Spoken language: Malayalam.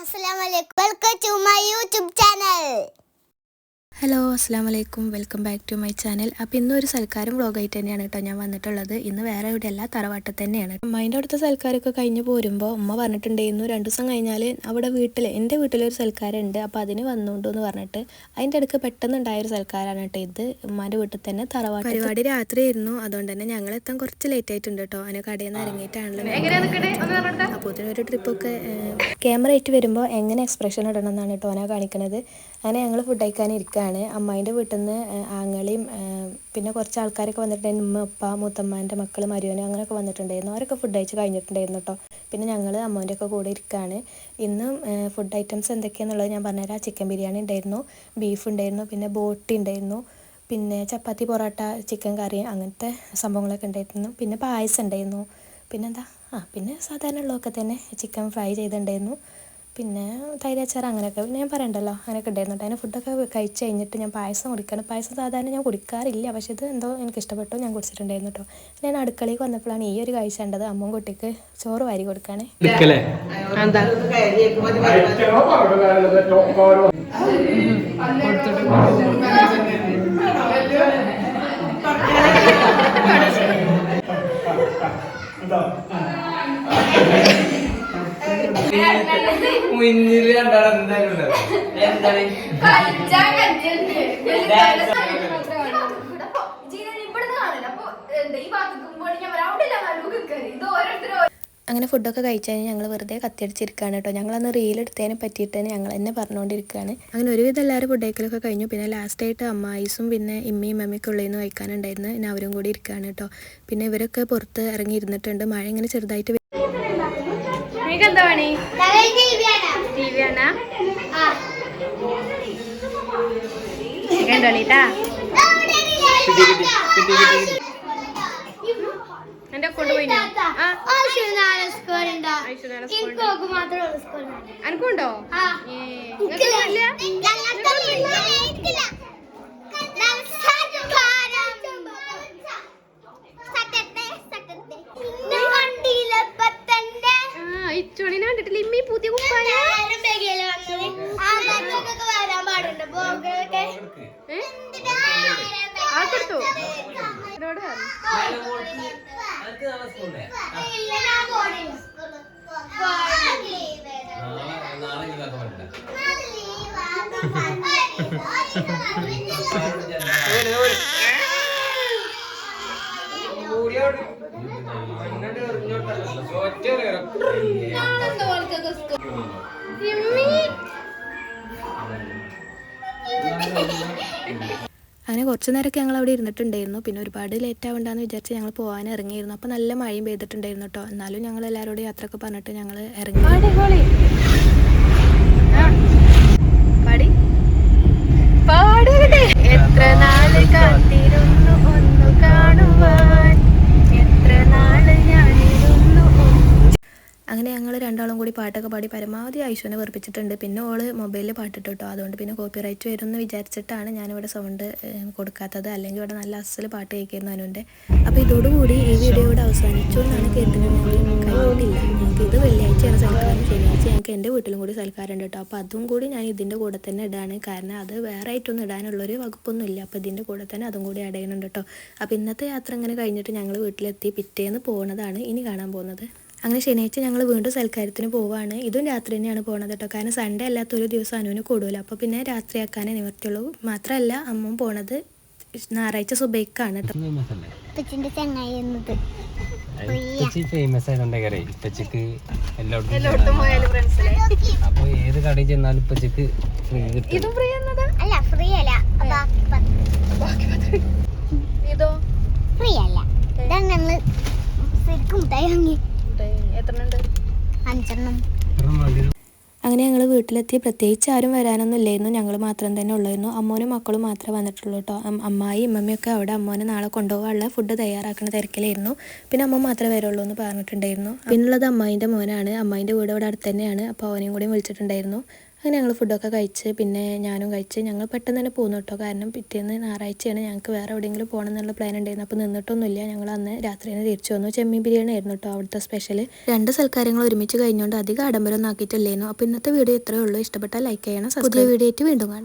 Assalamualaikum. Welcome to my YouTube channel. Hello അസ്സാം വലൈക്കും, welcome back to my channel. അപ്പോൾ ഇന്നൊരു സൽക്കാരം വ്ളോഗായിട്ട് തന്നെയാണ് കേട്ടോ ഞാൻ വന്നിട്ടുള്ളത്. ഇന്ന് വേറെ എവിടെയല്ല, തറവാട്ടിൽ തന്നെയാണ്. അമ്മേൻ്റെ അടുത്ത സൽക്കാരമൊക്കെ കഴിഞ്ഞ് പോരുമ്പോൾ ഉമ്മ പറഞ്ഞിട്ടുണ്ടായിരുന്നു 2 ദിവസം കഴിഞ്ഞാൽ അവിടെ എൻ്റെ വീട്ടിലൊരു സൽക്കാരം ഉണ്ട്, അപ്പോൾ അതിന് വന്നുകൊണ്ടു എന്ന് പറഞ്ഞിട്ട് അതിൻ്റെ അടുക്ക് പെട്ടെന്നുണ്ടായൊരു സൽക്കാരമാണ് കേട്ടോ ഇത്. ഉമ്മാൻ്റെ വീട്ടിൽ തന്നെ തറവാട്ട് പരിപാടി രാത്രിയായിരുന്നു, അതുകൊണ്ട് തന്നെ ഞങ്ങൾ എത്താൻ കുറച്ച് ലേറ്റ് ആയിട്ടുണ്ട് കേട്ടോ. അതിന് കടയിൽ നിന്ന് ഇറങ്ങിയിട്ടാണല്ലോ. അപ്പോൾ ഇതിനൊരു ട്രിപ്പൊക്കെ ക്യാമറ ആയിട്ട് വരുമ്പോൾ എങ്ങനെ എക്സ്പ്രഷൻ ഇടണം എന്നാണ് കേട്ടോ ഓനാ കാണിക്കുന്നത്. അങ്ങനെ ഞങ്ങൾ ഫുഡ് കഴിക്കാൻ ഇരിക്കുകയാണ്. അമ്മായിൻ്റെ വീട്ടിൽ നിന്ന് ആങ്ങളെയും പിന്നെ കുറച്ച് ആൾക്കാരൊക്കെ വന്നിട്ടുണ്ടായിരുന്നു. ഉമ്മ, ഉപ്പ, മൂത്തമ്മാൻ്റെ മക്കൾ, മരുവനും അങ്ങനെയൊക്കെ വന്നിട്ടുണ്ടായിരുന്നു. അവരൊക്കെ ഫുഡ് കഴിച്ച് കഴിഞ്ഞിട്ടുണ്ടായിരുന്നു കേട്ടോ. പിന്നെ ഞങ്ങൾ അമ്മേൻ്റെ ഒക്കെ കൂടെ ഇരിക്കുകയാണ്. ഇന്നും ഫുഡ് ഐറ്റംസ് എന്തൊക്കെയാണെന്നുള്ളത് ഞാൻ പറഞ്ഞുതരാം. ചിക്കൻ ബിരിയാണി ഉണ്ടായിരുന്നു, ബീഫ് ഉണ്ടായിരുന്നു, പിന്നെ ബോട്ടി ഉണ്ടായിരുന്നു, പിന്നെ ചപ്പാത്തി, പൊറോട്ട, ചിക്കൻ കറി, അങ്ങനത്തെ സംഭവങ്ങളൊക്കെ ഉണ്ടായിരുന്നു. പിന്നെ പായസം ഉണ്ടായിരുന്നു, പിന്നെന്താ പിന്നെ സാധാരണ ഉള്ളതൊക്കെ തന്നെ. ചിക്കൻ ഫ്രൈ ചെയ്തിട്ടുണ്ടായിരുന്നു, പിന്നെ തൈര് അച്ചാർ, അങ്ങനെയൊക്കെ പിന്നെ ഞാൻ പറയണ്ടല്ലോ, അങ്ങനെയൊക്കെ ഉണ്ടായിരുന്നു. അതിന് ഫുഡൊക്കെ കഴിച്ച് കഴിഞ്ഞിട്ട് ഞാൻ പായസം കുടിക്കണം. പായസം സാധാരണ ഞാൻ കുടിക്കാറില്ല, പക്ഷേ ഇത് എന്തോ എനിക്ക് ഇഷ്ടപ്പെട്ടു, ഞാൻ കുടിച്ചിട്ടുണ്ടായിരുന്നു കേട്ടോ. ഞാൻ അടുക്കളയ്ക്ക് വന്നപ്പോഴാണ് ഈ ഒരു കാഴ്ച കണ്ടത്. അമ്മ കുട്ടിക്ക് ചോറ് വാരി കൊടുക്കുകയാണ്. മുന്നില് കണ്ടാൽ എന്തായാലും എന്താണ് അങ്ങനെ ഫുഡൊക്കെ കഴിച്ച് കഴിഞ്ഞാൽ ഞങ്ങൾ വെറുതെ കത്തിയടിച്ചിരിക്കുകയാണ് കേട്ടോ. ഞങ്ങളന്ന് റീലെടുത്തതിനെ പറ്റിയിട്ട് ഞങ്ങൾ തന്നെ പറഞ്ഞുകൊണ്ടിരിക്കുകയാണ്. അങ്ങനെ ഒരുവിധം എല്ലാവരും ഫുഡ് കഴിക്കലൊക്കെ കഴിഞ്ഞു. പിന്നെ ലാസ്റ്റായിട്ട് അമ്മായിസും പിന്നെ ഇമ്മയും മമ്മിയൊക്കെ ഉള്ളിൽ നിന്ന് കഴിക്കാനുണ്ടായിരുന്നു. പിന്നെ അവരും കൂടി ഇരിക്കുകയാണ് കേട്ടോ. പിന്നെ ഇവരൊക്കെ പുറത്ത് ഇറങ്ങി ഇരുന്നിട്ടുണ്ട്. മഴ ഇങ്ങനെ ചെറുതായിട്ട് എന്താ പണി? TV ആണ്. കണ്ടോളിട്ടാ എന്റെ കൊണ്ടുപോയി അനക്കുണ്ടോ? ഇച്ചോളിനെ കണ്ടിട്ടില്ല ഇമ്മി പുതിയ കുപ്പായ ആക്കെടുത്തോ ഇതോടെ അങ്ങനെ കുറച്ച് നേരമൊക്കെ ഞങ്ങൾ അവിടെ ഇരുന്നിട്ടുണ്ടായിരുന്നു. പിന്നെ ഒരുപാട് ലേറ്റ് ആവണ്ടെന്ന് വിചാരിച്ച് ഞങ്ങൾ പോകാൻ ഇറങ്ങിയിരുന്നു. അപ്പോൾ നല്ല മഴയും പെയ്തിട്ടുണ്ടായിരുന്നു കേട്ടോ. എന്നാലും ഞങ്ങൾ എല്ലാവരോടും യാത്രയൊക്കെ പറഞ്ഞിട്ട് ഞങ്ങൾ ഇറങ്ങി. എത്ര നാള് കാത്തിരുന്നു ഒന്നു കാണുവാൻ, എത്ര നാള് ഞാനിരുന്നു. അങ്ങനെ ഞങ്ങൾ രണ്ടാളും കൂടി പാട്ടൊക്കെ പാടി പരമാവധി ഐശ്വനെ വെറുപ്പിച്ചിട്ടുണ്ട്. പിന്നെ ഓള് മൊബൈലിൽ പാട്ടിട്ട് കേട്ടോ. അതുകൊണ്ട് പിന്നെ കോപ്പിറൈറ്റ് വരുമെന്ന് വിചാരിച്ചിട്ടാണ് ഞാനിവിടെ സൗണ്ട് കൊടുക്കാത്തത്. അല്ലെങ്കിൽ ഇവിടെ നല്ല അസൽ പാട്ട് കേൾക്കുന്നു അനുവിൻ്റെ. അപ്പോൾ ഇതോടുകൂടി ഈ വീഡിയോ ഇവിടെ അവസാനിച്ചു എന്നാണ് കേട്ടിട്ടുണ്ടെങ്കിൽ കഴിഞ്ഞിട്ടില്ല. ഞങ്ങൾക്ക് ഇത് വെള്ളിയാഴ്ചയാണ് സൽക്കാരം, ശനിയാഴ്ച ഞങ്ങൾക്ക് എൻ്റെ വീട്ടിലും കൂടി സൽക്കാരം ഉണ്ട് കേട്ടോ. അപ്പോൾ അതും കൂടി ഞാൻ ഇതിൻ്റെ കൂടെ തന്നെ ഇടാണ്. കാരണം അത് വേറെ ആയിട്ടൊന്നും ഇടാനുള്ളൊരു വകുപ്പൊന്നും ഇല്ല. അപ്പോൾ ഇതിൻ്റെ കൂടെ തന്നെ അതും കൂടി ആഡ് ചെയ്യുന്നുണ്ട് കേട്ടോ. അപ്പോൾ ഇന്നത്തെ യാത്ര ഇങ്ങനെ കഴിഞ്ഞിട്ട് ഞങ്ങൾ വീട്ടിലെത്തി. പിറ്റേന്ന് പോകുന്നതാണ് ഇനി കാണാൻ പോകുന്നത്. അങ്ങനെ ശനിയാഴ്ച ഞങ്ങൾ വീണ്ടും സൽക്കാരത്തിന് പോവുകയാണ്. ഇതും രാത്രി തന്നെയാണ് പോകുന്നത് കേട്ടോ. കാരണം സൺഡേ അല്ലാത്തൊരു ദിവസം അനുവിന് കൂടുതലും. അപ്പോൾ പിന്നെ രാത്രിയാക്കാനേ നിവർത്തിയുള്ളൂ. മാത്രമല്ല അമ്മ പോണത് ഞായറാഴ്ച സുബൈക്കാണ് കേട്ടോ. ഫേമസ് ആയതുകൊണ്ടേ ഇപ്പച്ചക്ക് എല്ലായിടത്തും അപ്പൊ ഏത് കടയിൽ ചെന്നാലും ഇപ്പച്ചക്ക് ഫ്രീ കിട്ടും. ഇതോ ഫ്രീ അല്ല, അങ്ങനെ ഞങ്ങൾ വീട്ടിലെത്തി. പ്രത്യേകിച്ച് ആരും വരാനൊന്നും ഇല്ലായിരുന്നു, ഞങ്ങൾ മാത്രം തന്നെ ഉള്ളായിരുന്നു. അമ്മോനും മക്കളും മാത്രമേ വന്നിട്ടുള്ളൂ കേട്ടോ. അമ്മായി അമ്മമ്മയൊക്കെ അവിടെ അമ്മോനെ നാളെ കൊണ്ടുപോകാനുള്ള ഫുഡ് തയ്യാറാക്കുന്ന തിരക്കിലായിരുന്നു. പിന്നെ അമ്മ മാത്രമേ വരുള്ളൂ എന്ന് പറഞ്ഞിട്ടുണ്ടായിരുന്നു. പിന്നുള്ളത് അമ്മായിൻ്റെ മോനാണ്. അമ്മായിൻ്റെ വീട് ഇവിടെ അടുത്ത് തന്നെയാണ്. അപ്പോൾ അവനെയും കൂടി വിളിച്ചിട്ടുണ്ടായിരുന്നു. അങ്ങനെ ഞങ്ങൾ ഫുഡൊക്കെ കഴിച്ച് പിന്നെ ഞാനും കഴിച്ച് ഞങ്ങൾ പെട്ടെന്ന് തന്നെ പോന്നു കേട്ടോ. കാരണം പിറ്റേന്ന് ഞായറാഴ്ചയാണ്, ഞങ്ങൾക്ക് വേറെ എവിടെയെങ്കിലും പോകണം എന്നുള്ള പ്ലാൻ ഉണ്ടായിരുന്നു. അപ്പോൾ നിന്നിട്ടൊന്നുമില്ല, ഞങ്ങൾ അന്ന് രാത്രി തന്നെ തിരിച്ചു വന്നു. ചെമ്മീൻ ബിരിയാണി ആയിരുന്നു കേട്ടോ അവിടുത്തെ സ്പെഷ്യൽ. 2 സൽക്കാരങ്ങൾ ഒരുമിച്ച് കഴിഞ്ഞുകൊണ്ട് അധികം ആഡംബരമൊന്നും ആക്കിയിട്ടില്ലായിരുന്നു. അപ്പോൾ ഇന്നത്തെ വീഡിയോ ഇത്രയേ ഉള്ളൂ. ഇഷ്ടപ്പെട്ടാൽ ലൈക്ക് ചെയ്യണം. പുതിയ വീഡിയോ ആയിട്ട് വീണ്ടും കാണാം.